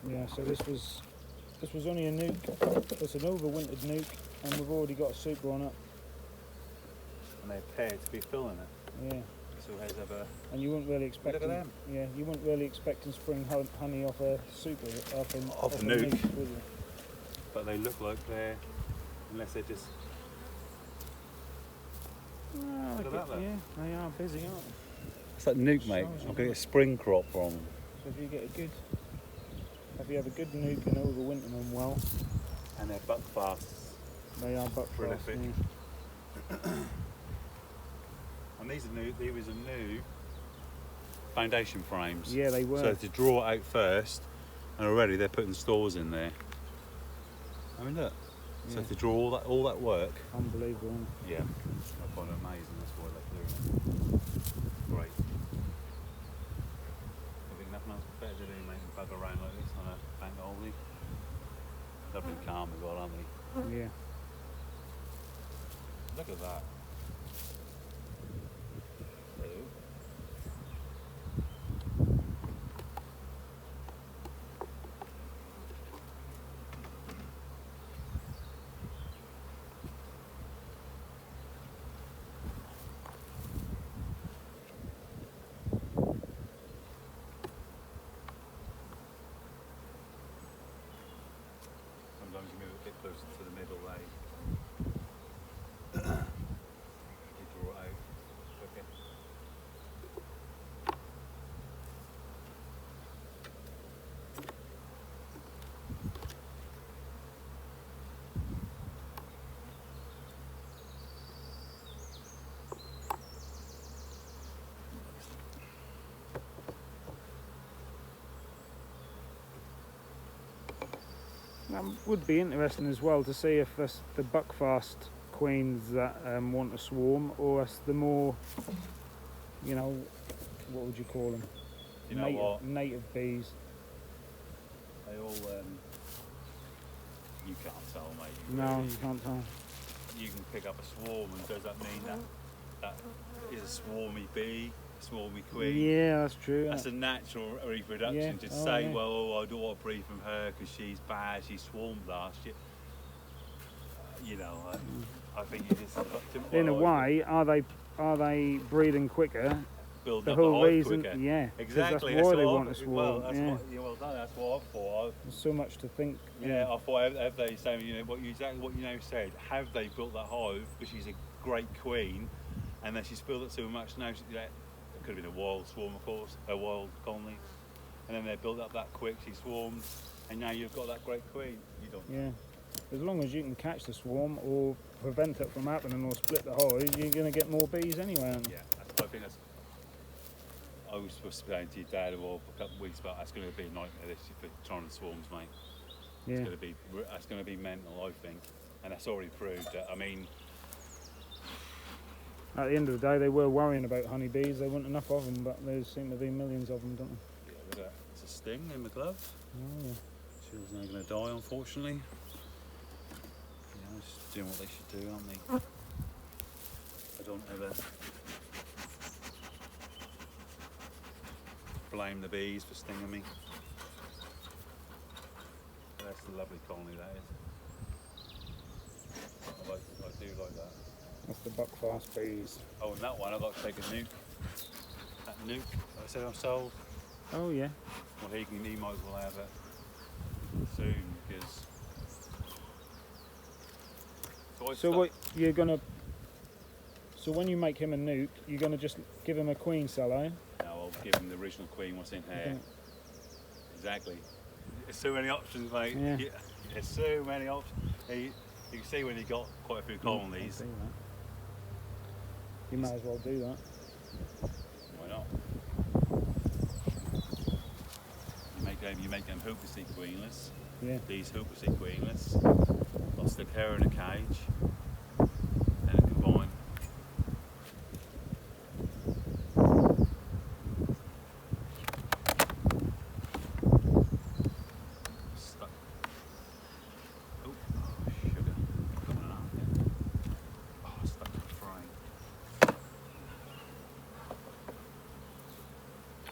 Yeah, so this was only a nuke. It's an overwintered nuke, and we've already got a super on it. And they appear to be filling it. Yeah. So here's a. And you wouldn't really expect. Look at them. Yeah, you wouldn't really expect spring honey off a super off a nuke. would you? But they look like they're, unless they're just. Oh, Look at that. Yeah, they are busy, aren't they? It's like nuke, mate. I'm getting a spring crop from them. So if you get a good, if you have a good nuke and overwinter them well, And they're buck fast. they are buck fast. Prolific. Yeah. And these are new foundation frames. Yeah, they were. So to draw it out first, and already they're putting stores in there. I mean, look. So Yeah. to draw all that work. Unbelievable, isn't it? Yeah, I find it amazing. That's why they're doing it. Great. I think nothing else better to do, mate, than bug around like this on a bank holiday. They've been calm as well, aren't they? Yeah. Look at that. Hello. Sometimes you move a bit closer to the middle, you draw it out. Okay. That would be interesting as well to see if it's the buckfast queens that want to swarm, or it's the more, you know, what would you call them? You know what? Native bees. They all, you can't tell, mate. No, you can't tell. You can pick up a swarm, and does that mean that is a swarmy bee, a swarmy queen? Yeah, that's true. That's a natural reproduction. Yeah. To Oh, say, yeah. well, I don't want to breed from her because she's bad, she swarmed last year. You know, I think you just In a way, are they breeding quicker? build The up whole a hive reason, quicker. yeah, 'cause Exactly. That's why they what want I- to swarm. Well, that's Yeah. what, yeah, well, that's what I thought. There's so much to think. Yeah, I thought have they saying, you know, exactly what you now said. Have they built that hive? Because she's a great queen, and then she's built it so much now. It could have been a wild swarm, of course, a wild colony, and then they built up that quick. She swarmed, and now you've got that great queen. You don't. Yeah. As long as you can catch the swarm or prevent it from happening or split the hive, you're going to get more bees anyway. Aren't you? Yeah, I think that's. I was supposed to be saying to your dad a couple of weeks back. That's going to be a nightmare this year for trying the swarms, mate. Yeah. That's going to be mental, I think, and that's already proved. I mean, At the end of the day, they were worrying about honeybees. There weren't enough of them, but there seem to be millions of them, don't there? yeah, look at that. It's a sting in the glove. Oh, yeah. She was not going to die, unfortunately. You know, just doing what they should do, aren't they? I don't ever blame the bees for stinging me. That's a lovely colony, that is. I do like that. That's the buckfast bees. Oh, and that one I've got to take a nuke. That nuke that I said I sold. Oh, yeah. Well, he might as well have it soon because. So what you're gonna? So when you make him a nuke, you're gonna just give him a queen cell, eh? No, I'll give him the original queen. What's in here? Okay. Exactly. There's so many options, mate. Yeah. There's so many options. You can see when you've got quite a few colonies. I'll do that. You might as well do that. Why not? You make them hopelessly queenless. Yeah. These hopelessly queenless. I'll stick her in a cage. And combine. Stuck. Oh, sugar. Coming out there. Oh, stuck in the frame.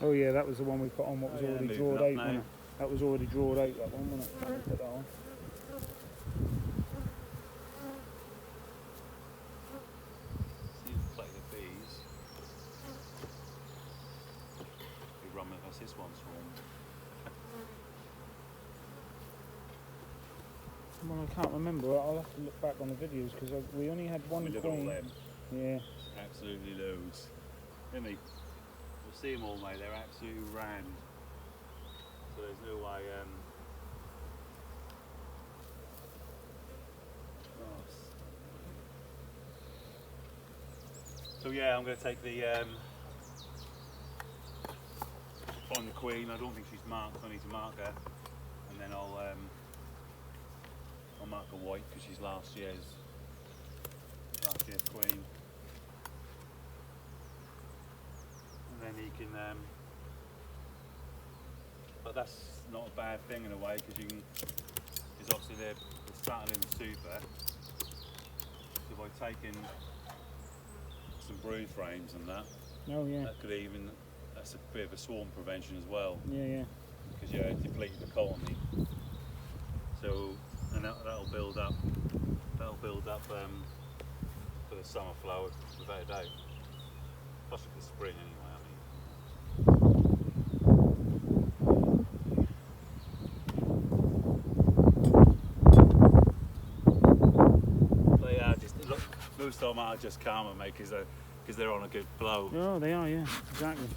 Oh yeah, that was the one we put on. What was already moving drawed up out, now. wasn't it? That was already drawn out, that one, wasn't it? Put that on. See the plate of bees. We run with us this one's swarm. Well, I can't remember. I'll have to look back on the videos because we only had one We look at all queen. them. Yeah. Absolutely loads. Didn't we? We'll see them all, mate. They're absolutely rammed. So there's no way. So yeah, I'm going to take the find the queen. I don't think she's marked. I need to mark her, and then I'll mark her white because she's last year's queen. And then he can. But that's not a bad thing in a way because you can. Because obviously they're starting in the super. So by taking some brood frames and that, Oh yeah. that could even. That's a bit of a swarm prevention as well. Yeah, yeah. Because you're depleting the colony. So, and that'll build up. That'll build up for the summer flower without a doubt. Plus for the spring anyway. They are just look. Most of them are just calmer, mate, because they're on a good flow. Oh, they are, yeah, exactly.